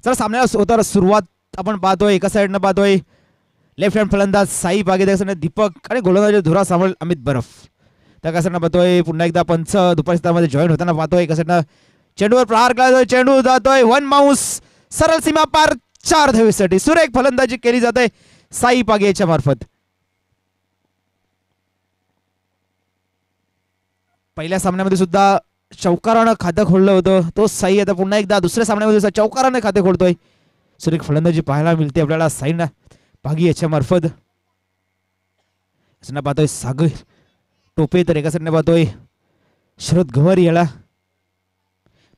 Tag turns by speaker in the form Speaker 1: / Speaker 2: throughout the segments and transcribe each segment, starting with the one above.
Speaker 1: चला सामन्याला होता सुरुवात आपण पाहतोय. एका साईडनं पाहतोय लेफ्ट हँड फलंदाज साई बागेदार, दीपक आणि गोलंदाज धुरा सांभाळ अमित बर्फ. त्या कसं पाहतोय पुन्हा एकदा पंच दुपारी मध्ये जॉईन होताना पाहतोय. कसं चेंडूवर प्रहार केला, चेंडू जातोय वन माऊस सरळ सीमा पार 4 धावेसाठी. सुरेख फलंदाजी केली जाते साई पागे याच्या मार्फत. पहिल्या सामन्यामध्ये सुद्धा चौकारानं खातं खोललं होतं तो साई. आता पुन्हा एकदा दुसऱ्या सामन्यामध्ये चौकाराने खाते खोलतोय. सुरेख फलंदाजी पाहायला मिळते आपल्याला साईना पागी याच्या मार्फत. पाहतोय सागर टोपे, तर एका साईडने पाहतोय शरद गवारी याला.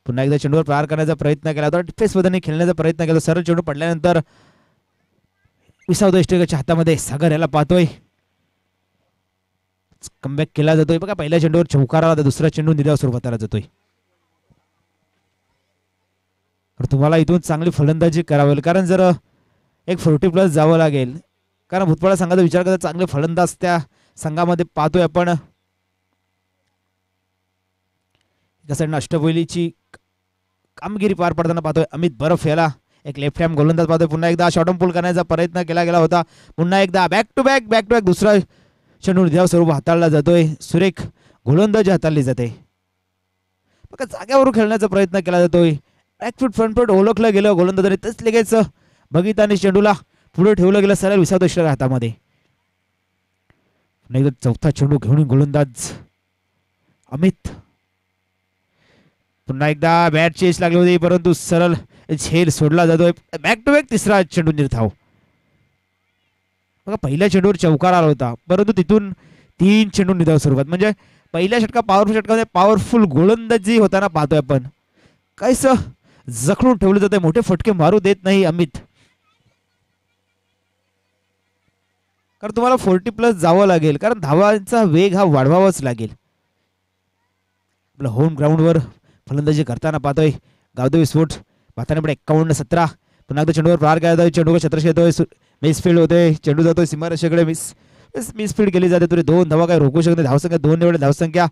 Speaker 1: पुन्हा एकदा चेंडूवर प्रहार करण्याचा प्रयत्न केला होता, डिफेन्स मध्ये खेळण्याचा प्रयत्न केला. सरळ चेंडू पडल्यानंतर विसावतो इष्टकाच्या हातामध्ये. सागर याला पाहतोय कमबॅक केला जातोय. बघा पहिल्या चेंडूवर चौकारा, दुसरा चेंडू निर्धाव स्वरूपात आला जातोय. तुम्हाला इथून चांगली फलंदाजी करावी लागेल, कारण जर एक 40+ जावं लागेल. कारण भूतपाळा संघाचा विचार करता चांगले फलंदाज त्या संघामध्ये पाहतोय आपण. अष्टपैलीची कामगिरी पार पडताना पाहतोय अमित बर्फ याला. एक लेफ्ट हँड गोलंदाज पाहतोय. पुन्हा एकदा शॉर्ट पूल करण्याचा प्रयत्न केला गेला होता. पुन्हा एकदा बॅक टू बॅक दुसरा चेंडू निर्धाव स्वरूप हाताळला जातोय. सुरेख गोलंदाजी हाताळली जाते. बघा जाग्यावरून खेळण्याचा प्रयत्न केला जातोय. बॅकफूट फ्रंटफूट ओळखलं गेलं गोलंदाजाने, तेच लगेच बघिताने चेंडूला पुढे ठेवलं गेलं सरळ विसावतो इष्टका हातामध्ये. चौथा चेंडू घेऊन गोलंदाज अमित. पुन्हा एकदा बॅट चेस लागली होती, परंतु सरळ झेल सोडला जातोय. बॅक टू बॅक तिसरा चेंडू निर्धाव. बघा पहिल्या चेंडूवर चौकार आला होता, परंतु तिथून 3 चेंडू निर्धाव स्वरूपात. म्हणजे पहिल्या षटका पॉवरफुल षटकामध्ये पॉवरफुल गोलंदाजी होताना पाहतोय आपण. काहीच जखडून ठेवलं जाते, मोठे फटके मारू देत नाही अमित. कारण तुम्हाला 40+ जावं लागेल, कारण धावांचा वेग हा वाढवावाच लागेल. आपलं होम ग्राउंडवर फलंदाजी करताना पाहतोय गावदेवी स्पोर्ट्स. पाहताना पण 51-17. पुन्हा एकदा चेंडूवर प्रहार केला जातोय. चेंडूवर छत्रशी येतोय, मिसफील्ड होतोय. चेंडू जातोय सीमारेषेकडे, मिसफील्ड केली जाते. तरी 2 धावा काय रोखू शकत नाही. धावसंख्या 2 निवडले. धावसंख्या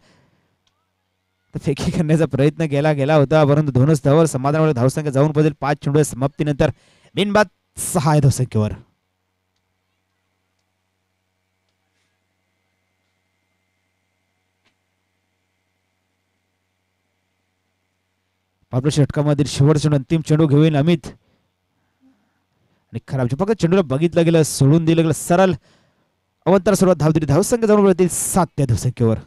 Speaker 1: फेकी करण्याचा प्रयत्न केला गेला होता, परंतु 2च धावावर समाधान. धावसंख्या जाऊन पडेल 5 चेंडू समाप्तीनंतर बिनबाद 6 आहे धावसंख्येवर. आपल्या षटकामधील शेवटचा अंतिम चेंडू घेऊन अमित. आणि खराब फक्त चेंडूला बघितलं गेलं, सोडून दिलं गेलं. सरळ अवंतर सुरुवात धाव दिली. धावसंख्या जाऊन पडतील 7 त्या धावसंख्येवर.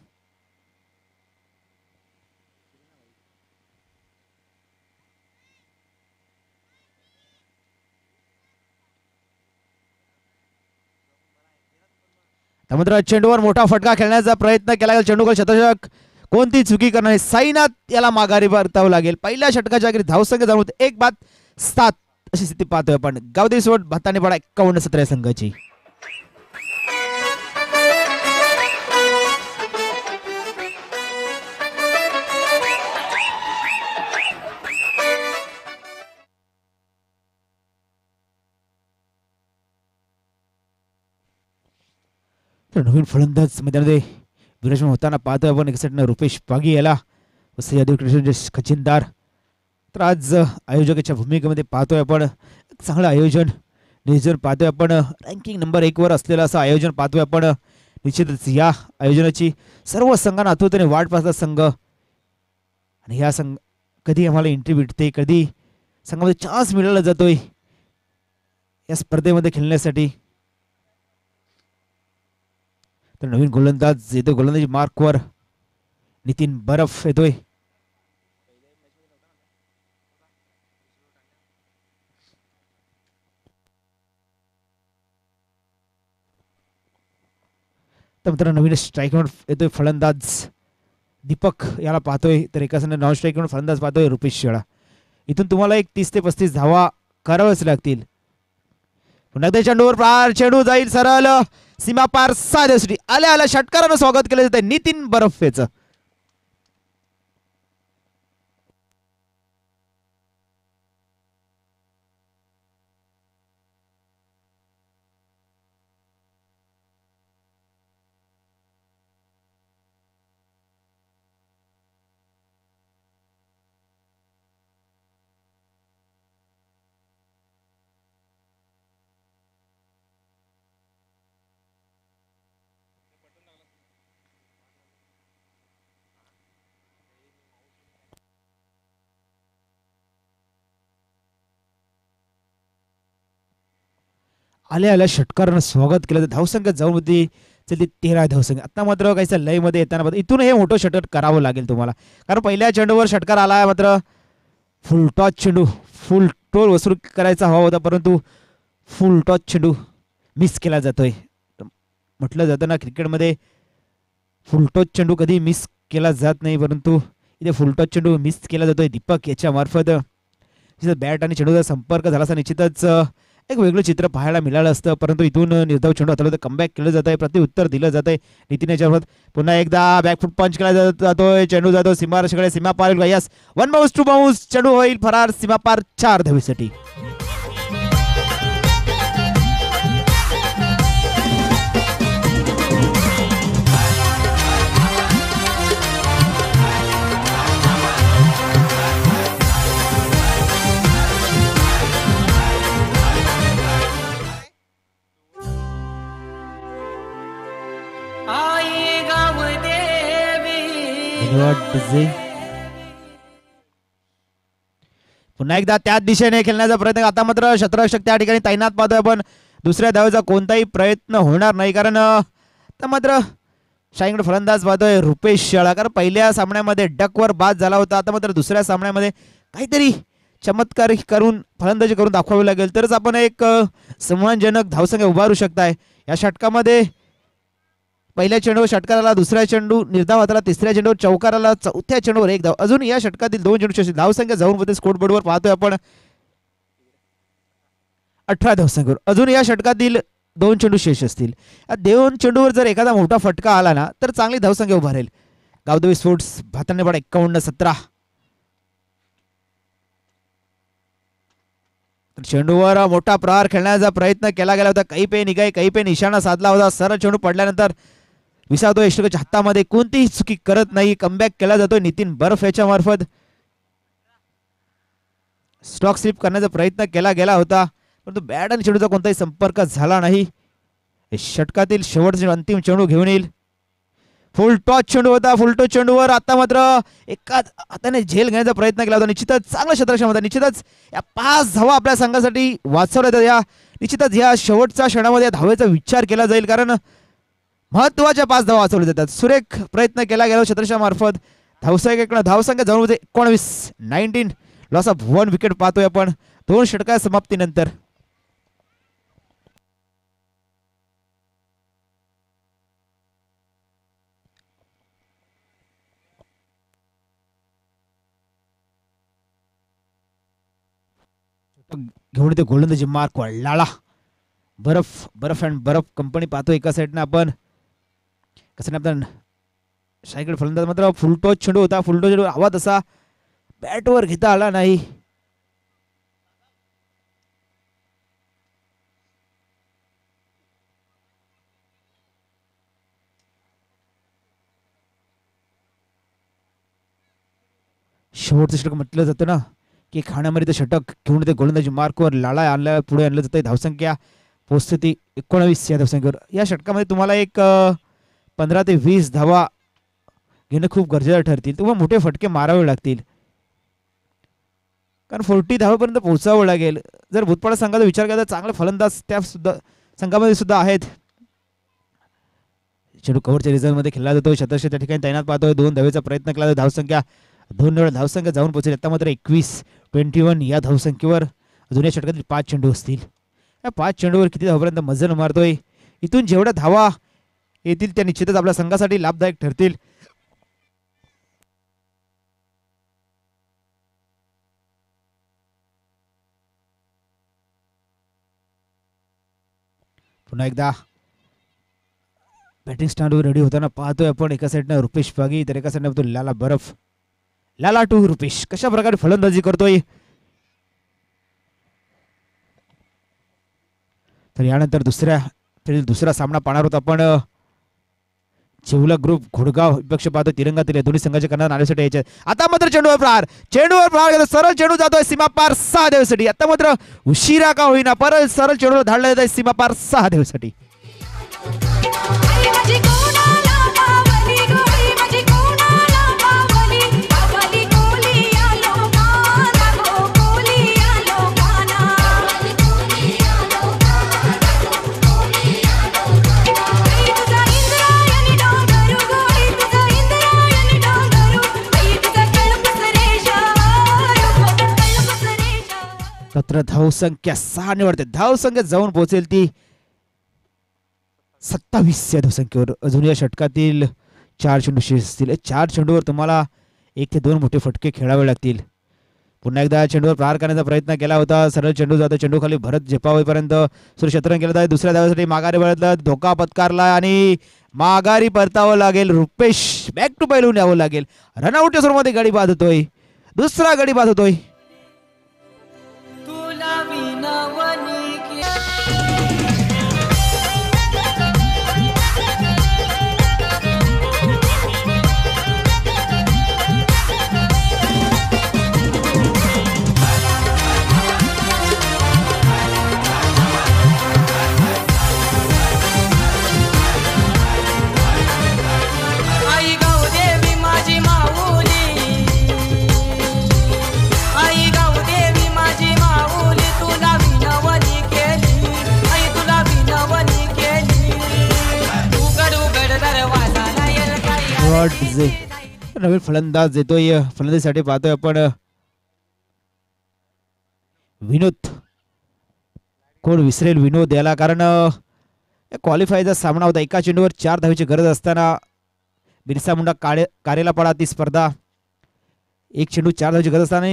Speaker 1: त्यानंतर चेंडूवर मोठा फटका खेळण्याचा प्रयत्न केला गेला. चेंडूकर शतक कोणती चुकी करणार साईनाथ याला माघारी परतावं लागेल. पहिल्या षटकाच्या आखरी धावसंख्या जाऊन 1-7 अशी स्थिती पाहतोय आपण. गावदेवी सोड भाताने पडा 51-17 संघाची. नवीन फलंदाज मैदानामध्ये विराजमान होताना पाहतोय आपण. एक रुपेश पागी याला, यादव कृष्ण खजिनदार. तर आज आयोजकाच्या भूमिकेमध्ये पाहतोय आपण चांगलं आयोजन नियोजन पाहतोय आपण. रँकिंग नंबर 1 वर असलेलं असं आयोजन पाहतोय आपण. निश्चितच या आयोजनाची सर्व संघांना आतुरतेने वाट पाहतात संघ. आणि ह्या संघ कधी आम्हाला एंट्री भेटते, कधी संघामध्ये चान्स मिळाला जातोय या स्पर्धेमध्ये खेळण्यासाठी. तर नवीन गोलंदाज येतोय, गोलंदाजी मार्कवर नितीन बर्फ येतोय. तर नवीन स्ट्राईक येतोय फलंदाज दीपक याला पाहतोय. तर एका संघ नॉन स्ट्राईक फलंदाज पाहतोय रुपेश शेळा. इथून तुम्हाला एक 30 ते 35 धावा कराव्याच लागतील. पुन्हा त्या चेंडूवर पार चेंडू जाईल सरळ सीमा पार 6 आल्या आल्या षटकारानं स्वागत केलं जात आहे नितीन बर्फेचं. आल्या आल्या षटकारानं स्वागत केलं. धावसंख्या जाऊन होती चलती 13 धावसंख्या. आता मात्र काहीसा लयमध्ये येताना इथून हे मोठं षटक करावं लागेल तुम्हाला, कारण पहिल्या चेंडूवर षटकार आला मात्र फुल टॉच चेंडू, फुल टोल वसूल करायचा हवा होता, परंतु फुल टॉच चेंडू मिस केला जातोय. म्हटलं जातं ना क्रिकेटमध्ये फुल टॉच चेंडू कधी मिस केला जात नाही, परंतु इथे फुल टॉच चेंडू मिस केला जातोय. दीपक याच्या मार्फत बॅट आणि चेंडूचा संपर्क झाला असता निश्चितच एक वेगळं चित्र पाहायला मिळालं असतं, परंतु इथून निर्धाव चेंडू हाताळलं कमबॅक केलं जात आहे, प्रत्युत्तर दिलं जात आहे. नितीन याच्या मार्फत पुन्हा एकदा बॅकफूट पंच केला जातोय. चेंडू जातो सीमारेषेकडे, सीमा पार होईल. यस, 1 बाउन्स 2 बाउन्स, चेंडू होईल फरार सीमा पार 4 धावेसाठी. पुन्हा एकदा त्याच दिशेने खेळण्याचा प्रयत्न. आता मात्र शतरक्षक त्या ठिकाणी तैनात पाहतोय आपण. दुसऱ्या धावेचा कोणताही प्रयत्न होणार नाही, कारण आता मात्र शाहीकडे फलंदाज पाहतोय रुपेश शाळा, कारण पहिल्या सामन्यामध्ये डकवर बाद झाला होता. आता मात्र दुसऱ्या सामन्यामध्ये काहीतरी चमत्कार करून फलंदाजी करून दाखवावी लागेल, तरच आपण एक सन्मानजनक धावसंख्या उभारू शकताय. या षटकामध्ये पहिल्या चेंडूवर षटकाराला, दुसऱ्या चेंडू निर्धाव हाताला, तिसऱ्या चेंडूवर चौकाराला, चौथ्या चेंडूवर 1 धाव. अजून या षटकातील 2 चेंडू शेष. धावसंख्या जाऊन होते स्कोर बोर्डवर पाहतोय आपण 18 धावसंख्येवर. अजून या षटकातील 2 चेंडू शेष असतील. या 2 चेंडूवर जर एखादा मोठा फटका आला ना तर चांगली धावसंख्या उभारेल. गावदेवी स्पोर्ट्स 52-17. चेंडूवर मोठा प्रहार खेळण्याचा प्रयत्न केला गेला होता. काही पे निघाई, काही पे निशाणा साधला होता. सरळ चेंडू पडल्यानंतर विसावतो यष्टकच्या हातामध्ये कोणतीही चुकी करत नाही. कमबॅक केला जातोय नितीन बर्फ याच्या मार्फत. स्टॉक स्लिप करण्याचा प्रयत्न केला गेला होता, परंतु बॅट आणि चेंडूचा कोणताही संपर्क झाला नाही. षटकातील शेवटचा अंतिम चेंडू घेऊन येईल. फुल टॉच चेंडू होता. फुल टॉच चेंडूवर आता मात्र एकाच हाताने झेल घेण्याचा प्रयत्न केला होता. निश्चितच चांगला क्षेत्ररक्षण होता. निश्चितच या 5 धावा आपल्या संघासाठी वाचवल्या. या निश्चितच या शेवटच्या क्षणामध्ये धावेचा विचार केला जाईल, कारण महत्वाच्या 5 धावा वाचवल्या जातात. सुरेख प्रयत्न केला गेला क्षेत्ररक्षणा मार्फत. धावसंख्या जाऊन होते 19 लॉस ऑफ 1 विकेट पाहतोय आपण 2 षटका समाप्तीनंतर. घेऊन येते गोलंदाजी मार्क लाळा. बर्फ अँड बर्फ कंपनी पाहतो एका साईडने आपण. कसं नाही आपण शाहीकडे फलंदाज मात्र फुल टॉच चेंडू होता. फुल टॉच चेंडू हवा तसा बॅटवर घेता आला नाही. शेवटचं षटक म्हटलं जातं ना की खाण्यामध्ये षटक घेऊन ते गोलंदाजी मार्कवर लाळा आणल्या पुढे आणलं जातं. धावसंख्या पोहोचते ती 19 या धावसंख्येवर. या षटकामध्ये तुम्हाला एक 15 ते 20 धावा घेणं खूप गरजेचं ठरतील. तुम्हाला मोठे फटके मारावे लागतील, कारण 40 धावेपर्यंत पोहोचावं लागेल. जर भूतपाळ संघाचा विचार केला तर चांगले फलंदाज त्या सुद्धा संघामध्ये सुद्धा आहेत. चेंडू कव्हरच्या रिझल्टमध्ये खेळला जातो. शतरक्षक त्या ठिकाणी तैनात पाहतोय. 2 धावेचा प्रयत्न केला. धावसंख्या 2 वेळा धावसंख्या जाऊन पोहोचेल. आता मात्र 21 या धावसंख्येवर अजून या षटकातील 5 चेंडू असतील. या 5 चेंडूवर किती धावापर्यंत मजल मारतोय. इथून जेवढ्या धावा येतील त्या निश्चितच आपल्या संघासाठी लाभदायक ठरतील. पुन्हा एकदा बॅटिंग स्टँडवर रेडी होताना पाहतोय आपण. एका साईडनं रुपेश पागी तर एका साईडनं लाला बर्फ. लाला टू रुपेश कशा प्रकारे फलंदाजी करतोय. तर यानंतर दुसरा सामना पाहणार होता आपण. चिवला ग्रुप घोडगाव विपक्ष पाहतो. तिरंगातील दोन्ही संघाचे करणार नाणेसाठी यायचे. आता मात्र चेंडूवर प्रहार सरळ चेंडू जातोय सीमा पार 6 धावेसाठी. आता मात्र उशिरा का होईना परत सरळ चेंडूवर धाडला जातोय सीमा पार 6 धावेसाठी. तत्र धावसंख्या 6 निवडते. धावसंख्या जाऊन पोहोचेल ती 27 या धावसंख्येवर. अजून या षटकातील 4 चेंडू शेष असतील. 4 चेंडूवर तुम्हाला 1 ते 2 मोठे फटके खेळावे लागतील. पुन्हा एकदा चेंडूवर प्रहार करण्याचा प्रयत्न केला होता. सरळ चेंडू जातो. चेंडू खाली भरत झेपावेपर्यंत सूर्यशतरंग केलं जाते. दुसऱ्या धावेसाठी माघारी वळतला. धोका पत्कारला आणि माघारी परतावं लागेल. रुपेश बॅक टू पैलून यावं लागेल. रनआउटच्या स्वरूपामध्ये गडी बाद होतोय. दुसरा गडी बाद होतोय. नवीन फलंदाज येतोय. फलंदाजीसाठी पाहतोय आपण विनोद. कोण विसरेल विनोद याला, कारण क्वालिफायचा सामना होता. एका चेंडूवर 4 धावेची गरज असताना बिरसा मुंडा कारेला पडा ती स्पर्धा. एक चेंडू 4 धावेची गरज असताना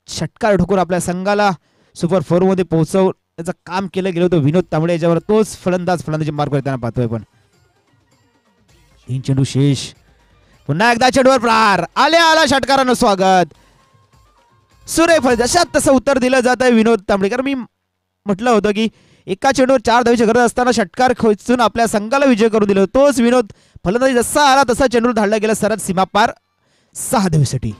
Speaker 1: षटकार ठोकून आपल्या संघाला सुपर 4 मध्ये पोहोचवण्याचं काम केलं गेलं होतं विनोद तांबडे याच्यावर. तोच फलंदाजी मार्ग करताना पाहतोय आपण. 3 चेंडू शेष. पुन्हा एकदा चेंडूवर प्रहार. आला षटकारानं स्वागत. सुरेख जशात तसं उत्तर दिलं जात आहे विनोद तांबडेकर. मी म्हटलं होतं की एका चेंडूवर 4 धावेची गरज असताना षटकार खेचून आपल्या संघाला विजय करून दिला. तोच विनोद फलंदाजी जसा आला तसा चेंडू धाडला गेला सरळ सीमा पार 6 धावेसाठी.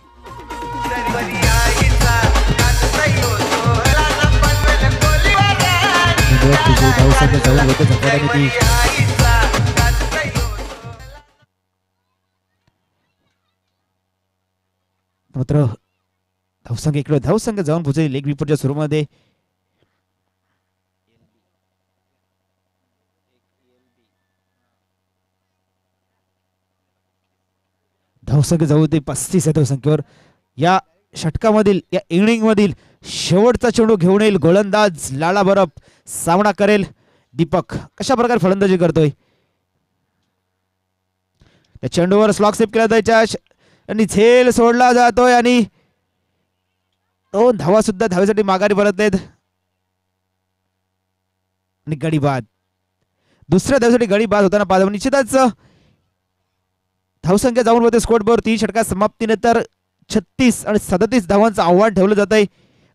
Speaker 1: मात्र धावसंख्या जाऊन पोहोचली लेग विपरच्या सुरूमध्ये. धावसंख्या जाऊ दे 35 या धावसंख्येवर. या षटकामधील या इनिंग मधील शेवटचा चेंडू घेऊन येईल गोलंदाज लाला बरफ. सामना करेल दीपक. कशा प्रकारे फलंदाजी करतोय. त्या चेंडूवर स्लॉक स्टेप केला जायच्या आणि झेल सोडला जातोय आणि 2 धावा सुद्धा धावेसाठी माघारी परत आहेत आणि गडी बाद. दुसऱ्या धावेसाठी गडी बाद होताना पाहतो. निश्चितच धावसंख्या जाऊन होते स्कोर बोर्ड 3 षटकात समाप्तीनंतर 36 आणि 37 धावांचं आव्हान ठेवलं जात आहे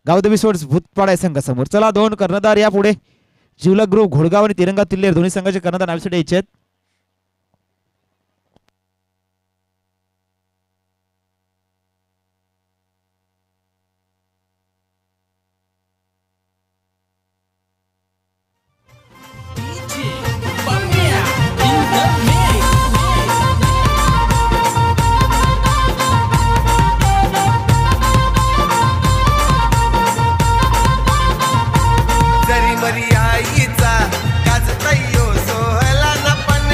Speaker 1: गावदेवी स्पोर्ट्स भूतपाडा संघासमोर. चला 2 कर्णधार यापुढे जिवलक ग्रुप घोडगाव आणि तिरंगा तिल्लेर दोन्ही संघाचे कर्णधार नावीसाठी यायचे आहेत.
Speaker 2: जरी मरी आईचा गाजतयो सोहला न पण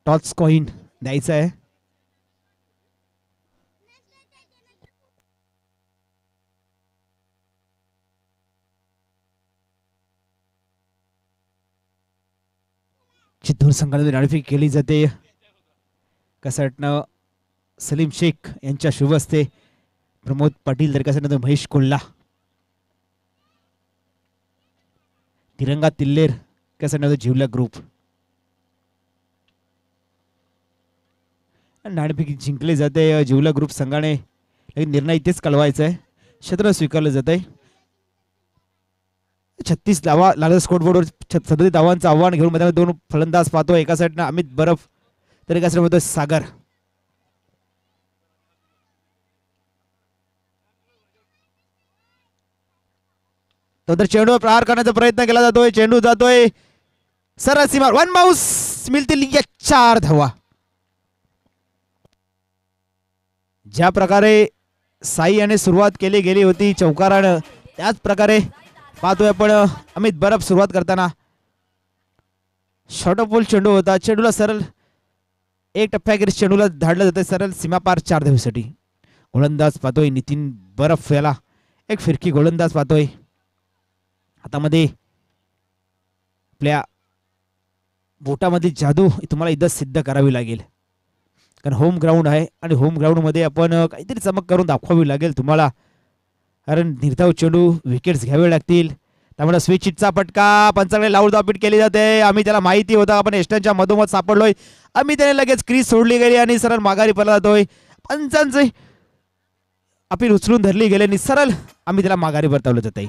Speaker 1: टॉस कॉइन द्यायचा आहे. चित्तूर संघाने नाणेफेक केली जाते. कसटनं सलीम शेख यांच्या शुभ हस्ते, प्रमोद पाटील तर कसं महेश कोल्हा, तिरंगा तिल्लेर कसं जिवला ग्रुप. नाणेफेक जिंकले जाते जिवला ग्रुप संघाने. निर्णय इथेच कळवायचा आहे. क्षेत्र स्वीकारलं जात आहे. 36 धावा लागत स्कोरबोर्डवर. 37 धावांचं आव्हान घेऊन मैदानात दोन फलंदाज पाहतो. एका साईडनं अमित बरफ तर एका साईड सागर. तर चेंडूवर प्रहार करण्याचा प्रयत्न केला जातोय. चेंडू जातोय सरळ सीमा. वन बाउन्स मिळतील या 4 धावा. ज्या प्रकारे साई याने सुरुवात केली गेली होती चौकारानं, त्याच प्रकारे पाहतोय आपण अमित बरफ सुरुवात करताना. शॉर्ट ऑफ बॉल चेंडू होता. चेंडूला सरळ एक टप्प्याखेर चेंडूला धाडलं जातं सरळ सीमा पार 4 धावेसाठी. गोलंदाज पाहतोय नितीन बरफ याला एक फिरकी गोलंदाज पाहतोय. हातामध्ये आपल्या बोटामध्ये जादू तुम्हाला इथं सिद्ध करावी लागेल, कारण होम ग्राउंड आहे आणि होम ग्राउंडमध्ये आपण काहीतरी चमक करून दाखवावी लागेल तुम्हाला, कारण निर्धाव चेंडू विकेट्स घ्यावे लागतील. त्यामुळे स्विच हिटचा फटका पंचांकडे लावून धावपीट केली जाते. आम्ही त्याला माहिती होता आपण एस्टनच्या मधोमध सापडलोय. आम्ही त्याने लगेच क्रीज सोडली गेली आणि सरळ माघारी परत जातोय. पंचांचे अपील उचलून धरली गेले आणि सरळ आम्ही त्याला माघारी परतवलं जात आहे.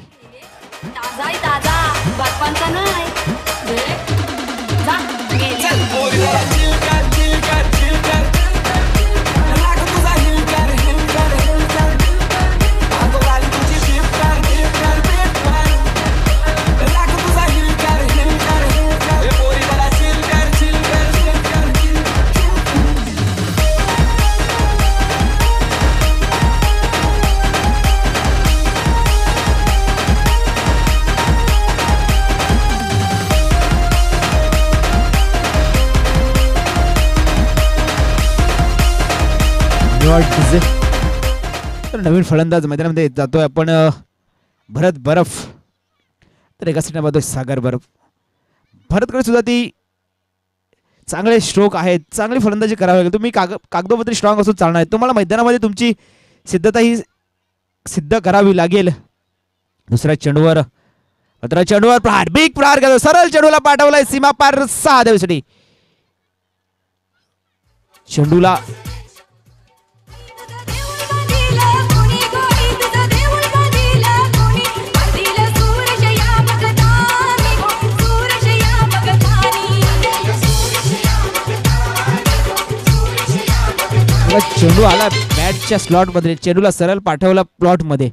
Speaker 1: तर नवीन फलंदाज मैदानामध्ये जातोय आपण भरत बरफ. तर एका साईडला बघतोय सागर बरफ. भरतकडे सुद्धा ती चांगले स्ट्रोक आहेत, चांगली फलंदाजी करावी लागेल. तुम्ही कागदोपत्री स्ट्रॉंग असून चालणार आहे. तुम्हाला मैदानामध्ये तुमची सिद्धता ही सिद्ध करावी लागेल. दुसऱ्या चेंडूवर प्रहार, बिग प्रहार करतो. सरळ चेंडूला पाठवलाय सीमा पार 6 धावेसाठी. चेंडूला चेंडू आला बॅटच्या स्लॉट मध्ये. चेंडूला सरळ पाठवला प्लॉट मध्ये.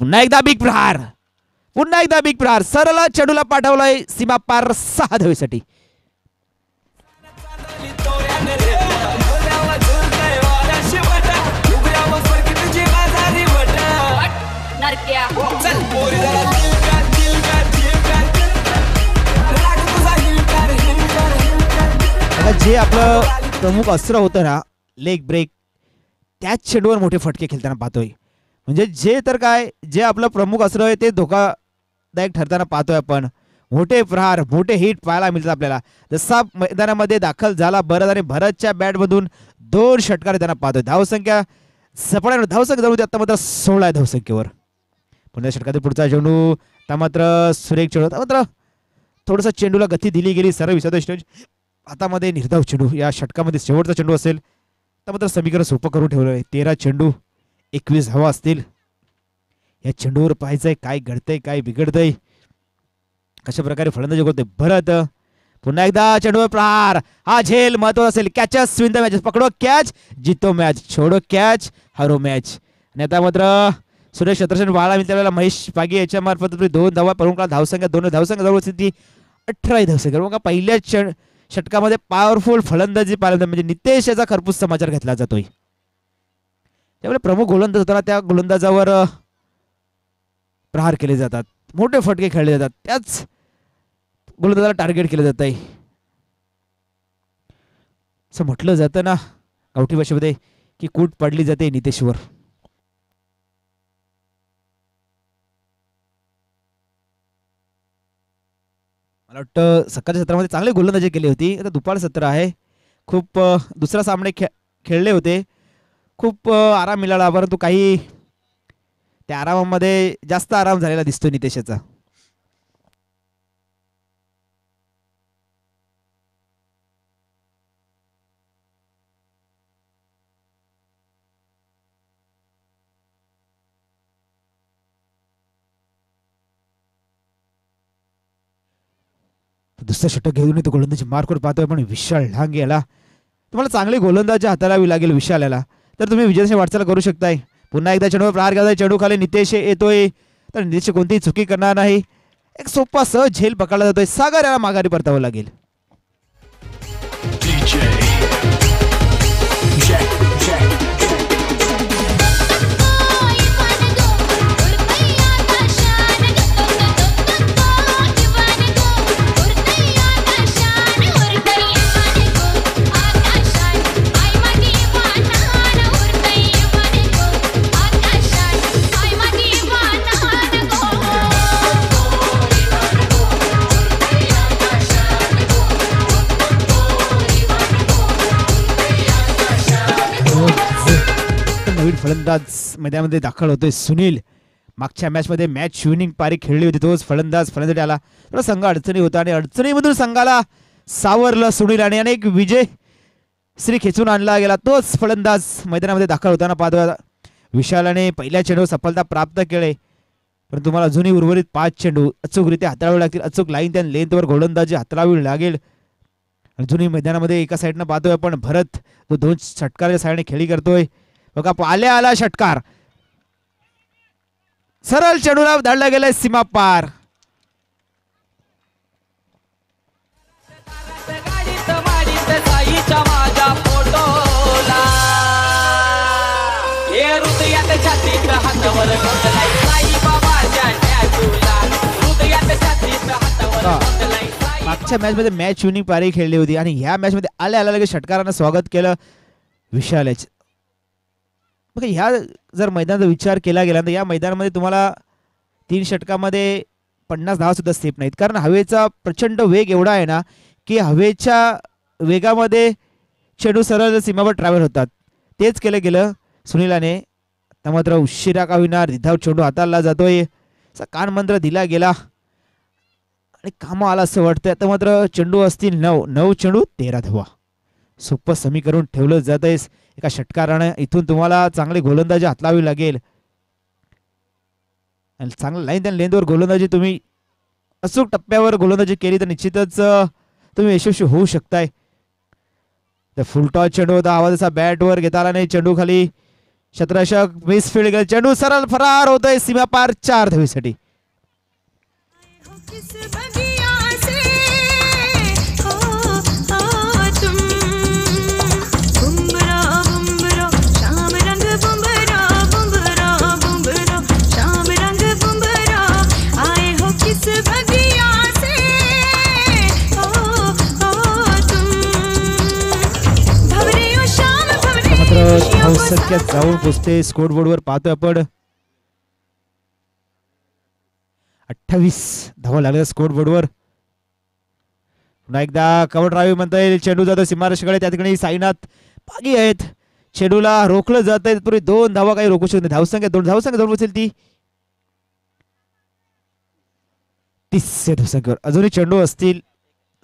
Speaker 1: पुन्हा एकदा बिग प्रहार, पुन्हा एकदा बिग प्रहार. सरळ चेंडूला पाठवलाय सीमा पार 6 धावेसाठी. जे आपलं प्रमुख अस्त्र होतं ना लेग ब्रेक, त्याच चेंडूवर मोठे फटके खेळताना पाहतोय. म्हणजे जे तर काय जे आपलं प्रमुख अस्त्र आहे ते धोकादायक ठरताना पाहतोय आपण. मोठे प्रहार, मोठे हिट पाहायला मिळतात आपल्याला. जसा मैदानामध्ये दाखल झाला भरत आणि भरतच्या बॅटमधून 2 षटकार त्यांना पाहतोय. धावसंख्या सपड्यावर धावसंख्या जवळ आता मात्र 16 आहे धावसंख्येवर. पुन्हा षटकातील पुढचा चेंडू त्या मात्र सुरेख चेंडू. मात्र थोडंसं चेंडूला गती दिली गेली. सरळ विसरतो स्टेज हातामध्ये निर्धाव चेंडू. या षटकामध्ये शेवटचा चेंडू असेल तर मात्र समीकरण सोपं करून ठेवलं आहे. 13 चेंडू 21 धावा असतील. या चेंडूवर पाहायचंय काय घडतंय काय बिघडतंय, कशा प्रकारे फलंदाजी करतोय भरत. पुन्हा एकदा चेंडूवर प्रहार. हा झेल महत्वाचा असेल. Catches win the matches. पकडो कॅच जितो मॅच, छोडो कॅच हरो मॅच. आणि आता मात्र सुरेश शत्रशन वाळा मिळालेला महेश पागे याच्या मार्फत 2 धावा. प्रमुख धावसंख्या 2 धावसंख्या जवळ असते ती 18 धावसंख्या. मग पहिल्या षटकामध्ये पॉवरफुल फलंदाजी पाहिलं म्हणजे नितेश याचा खरपूस समाचार घेतला जातोय. त्यामुळे प्रमुख गोलंदाज होताना त्या गोलंदाजावर प्रहार केले जातात, मोठे फटके खेळले जातात, त्याच गोलंदाजाला टार्गेट केले जात आहे. असं म्हटलं जातं ना गावठी भाषेमध्ये की कूट पडली जाते नितेशवर. मला वाटतं सकाळच्या सत्रामध्ये चांगले गोलंदाजी केली होती. आता दुपार सत्र आहे. खूप दुसरा सामने खेळले होते. खूप आराम मिळाला परंतु काही त्या आरामामध्ये जास्त आराम झालेला दिसतो नितेशचा. दुसरा षटक घेऊन तो गोलंदाजी मार्कवर पाहतोय पण विशाल ढांगे याला तुम्हाला चांगली गोलंदाजी हाताळावी लागेल विशाल याला. तर तुम्ही विजयाची वाटचाल करू शकताय. पुन्हा एकदा चेंडूवर प्रहार करताय. चेंडू खाली नितेश येतोय तर नितेश कोणतीही चुकी करणार नाही. एक सोपा सहज झेल पकडला जातोय. सागर याला माघारी परतावं लागेल. फलंदाज मैदानामध्ये दाखल होतोय सुनील. मागच्या मॅच मध्ये मॅच विनिंग पारी खेळली होती. तोच फलंदाज फलंदाजी आला. तर संघ अडचणी होता आणि अडचणीमधून संघाला सावरलं सुनील आणि अनेक विजय श्री खेचून आणला गेला. तोच फलंदाज मैदानामध्ये दाखल होताना पाहतो. विशालाने पहिल्या चेंडूवर सफलता प्राप्त केली पण तुम्हाला अजूनही उर्वरित 5 चेंडू अचूकरित्या हाताळावे लागतील. अचूक लाईन त्या लेंथवर गोलंदाजी हाताळावी लागेल. अजूनही मैदानामध्ये एका साईडनं पाहतोय आपण भरत तो 2 षटकाराच्या साहाय्याने खेळी करतोय. बघा आल्या आला षटकार सरळ चेंडूला धाडला गेलाय सीमा पार. मागच्या मॅच मध्ये मॅच विनिंग पारी खेळली होती आणि ह्या मॅच मध्ये आल्या आल्या लगेच षटकारानं स्वागत केलं विशालाच. मग ह्या जर मैदानाचा विचार केला गेला तर या मैदानामध्ये तुम्हाला 3 षटकामध्ये 50 धावा सुद्धा सेफ नाहीत कारण हवेचा प्रचंड वेग एवढा आहे ना की हवेच्या वेगामध्ये चेंडू सरळ सीमावर ट्रॅव्हल होतात. तेच केलं गेलं सुनीलाने. तर मात्र उशिरा का होईना रिधाव चेंडू हाताळला जातोय. कान मंत्र दिला गेला आणि काम आला असं वाटतंय. आता मात्र चेंडू असतील 9 चेंडू 13 धावा. सोपं समीकरण ठेवलं जात आहे. एका षटकाराने इथून तुम्हाला चांगली गोलंदाजी हाताळावी लागेल आणि चांगलं लाईन त्या लेंथवर गोलंदाजी तुम्ही अचूक टप्प्यावर गोलंदाजी केली तर निश्चितच तुम्ही यशस्वी होऊ शकताय. तर फुलटॉस चेंडू होता. आवाजाचा बॅटवर घेता आला नाही. चेंडू खाली शतरक्षक मिसफील्ड गेला. चेंडू सरळ फरार होतोय सीमा पार 4 धावेसाठी. धावसंख्या जाऊन पोचते स्कोर बोर्डवर पाहतोय आपण 28 धावा लागल्या स्कोर बोर्डवर. पुन्हा एकदा कव्हर ड्राईव्ह म्हणता येईल. चेंडू जातो सीमारेषेकडे. त्या ठिकाणी साईनाथ पागी आहेत. चेंडूला रोखलं जात आहे. पूर्वी 2 धावा काही रोखू शकत नाही. धावसंख्या 2 धावसंख्या जाऊन पोचेल ती 30 धावसंख्येवर. अजूनही चेंडू असतील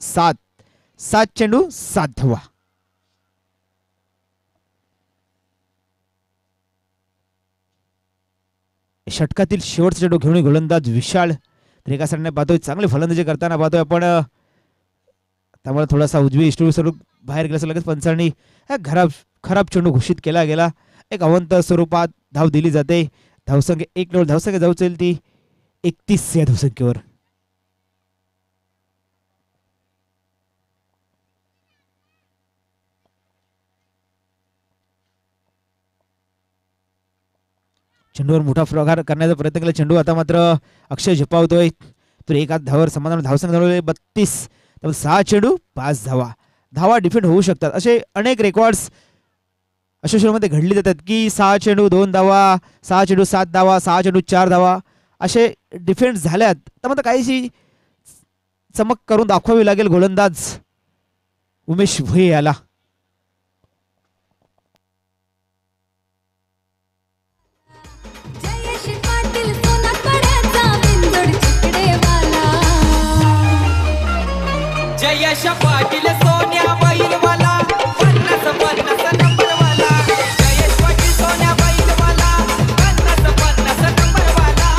Speaker 1: 7 चेंडू 7 धावा. षटकातील शेवटचा चेंडू घेऊन गोलंदाज विशाल. तर एका साईडने पाहतोय चांगली फलंदाजी करताना पाहतोय आपण. त्यामुळे थोडासा उजवी स्वरूप बाहेर गेल्याचं लगेच पंचांनी खराब चेंडू घोषित केला गेला. एक अवंत स्वरूपात धाव दिली जाते. धावसंख्या 1 धावसंख्या जाऊ चेल ती 31 या धावसंख्येवर. चेंडूवर मोठा प्रहार करण्याचा प्रयत्न केला. चेंडू आता मात्र अक्षय झपावतोय. तर 1 धावावर समाधान धावसंख्या 32. 6 चेंडू 5 धावा. धावा डिफेंड होऊ शकतात. असे अनेक रेकॉर्ड्स अशा मध्ये घडली जातात की 6 चेंडू 2 धावा, 6 चेंडू 7 धावा, 6 चेंडू 4 धावा असे डिफेंड झाल्यात. तर मग काहीशी चमक करून दाखवावी लागेल गोलंदाज उमेश भुये याला.
Speaker 2: जयेश पाटील सोन्या बैलवाला 50-50 नंबरवाला. जयेश पाटील सोन्या बैलवाला 50-50 नंबरवाला.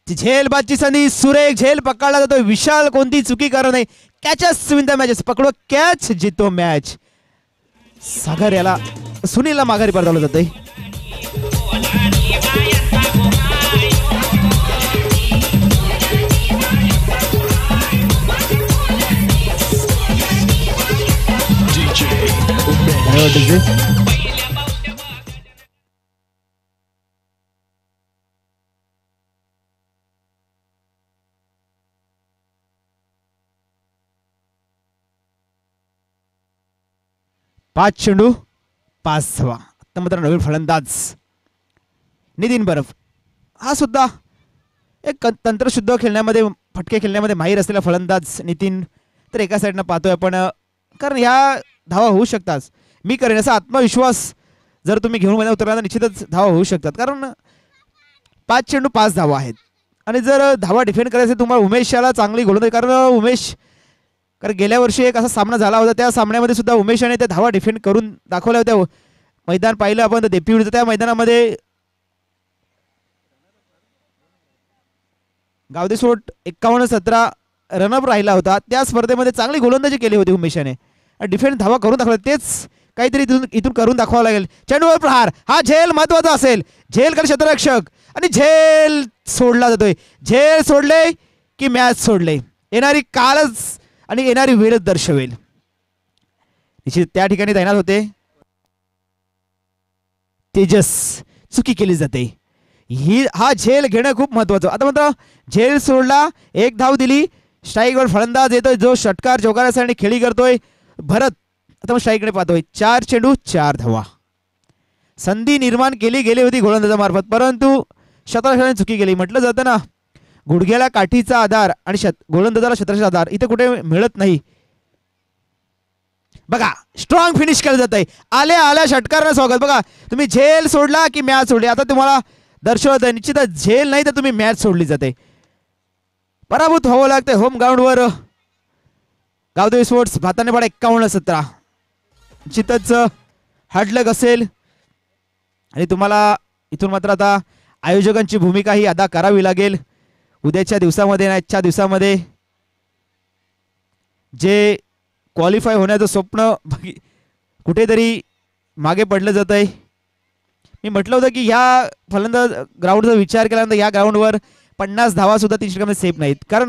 Speaker 1: झेलबादची संधी, सुरेख झेल पकडला जातो. विशाल कोणती चुकी करत नाही. कॅचेस विन द मॅचेस, पकडो कॅच जितो मॅच. सागर याला सुनीलला माघारी परतवलं जातंय. पाच चेंडू 5 धावा. आता मात्र नवीन फलंदाज नितीन बर्फ, हा सुद्धा एक तंत्रशुद्ध खेळण्यामध्ये, फटके खेळण्यामध्ये माहीर असलेला फलंदाज नितीन. तर एका साईडनं पाहतोय आपण, कारण ह्या धावा होऊ शकतात. मी करेन असा आत्मविश्वास जर तुम्ही घेऊन मैदानात उतरला तर निश्चितच धावा होऊ शकतात. कारण 5 चेंडू 5 धावा आहेत. आणि जर धावा डिफेंड करायचं तुम्हाला उमेशला चांगली गोलंदाजी, कारण उमेश, कारण गेल्या वर्षी एक असा सामना झाला होता, त्या सामन्यामध्ये सुद्धा उमेशाने त्या धावा डिफेंड करून दाखवल्या होत्या. मैदान पाहिलं आपण तर देपीविरुद्ध, त्या मैदानामध्ये गावदेसोट 51-17 रनअप राहिला होता. त्या स्पर्धेमध्ये चांगली गोलंदाजी केली होती उमेशाने, डिफेंड धावा करून दाखवला. तेच काहीतरी इथून करून दाखवावं लागेल. चेंडूवर प्रहार, हा झेल महत्वाचा असेल. झेल कर क्षेत्ररक्षक आणि झेल सोडला जातोय. झेल सोडले की मॅच सोडले. येणारी कालच आणि येणारी वेळच दर्शवेल. निश्चित त्या ठिकाणी तैनात होते तेजस, चुकी केली जाते. हा झेल घेणं खूप महत्वाचं. आता मात्र झेल सोडला, 1 धाव दिली. स्ट्राईकवर फलंदाज येतोय जो षटकार चौकारासाठी खेळी करतोय भरत. आता मग स्ट्राईककडे पाहतोय. 4 चेंडू 4 धावा. संधी निर्माण केली गेली होती गोलंदाजामार्फत, परंतु शतरक्षाने चुकी केली. म्हटलं जातं ना, गुडघ्याला काठीचा आधार आणि गोलंदाजाला शतरक्षाचा आधार इथे कुठे मिळत नाही. बघा स्ट्रॉंग फिनिश केलं जात आहे. आल्या आल्या षटकारानं स्वागत. बघा तुम्ही झेल सोडला की मॅच सोडली. आता तुम्हाला दर्शवत आहे निश्चितच झेल नाही तर तुम्ही मॅच सोडली जाते. पराभूत व्हावं लागतंय होम ग्राउंडवर. गावदेवी स्पोर्ट्स भातानेपाडा 51-17 निश्चितच हार्डलक असेल. आणि तुम्हाला इथून मात्र आता आयोजकांची भूमिका ही अदा करावी लागेल. उद्याच्या दिवसामध्ये, आजच्या दिवसामध्ये जे क्वालिफाय होण्याचं स्वप्न कुठेतरी मागे पडलं जात आहे. मी म्हटलं होतं की ह्या फलंदाज ग्राउंडचा विचार केल्यानंतर या ग्राउंडवर 50 धावा सुद्धा 3 षटकांमध्ये सेफ नाहीत. कारण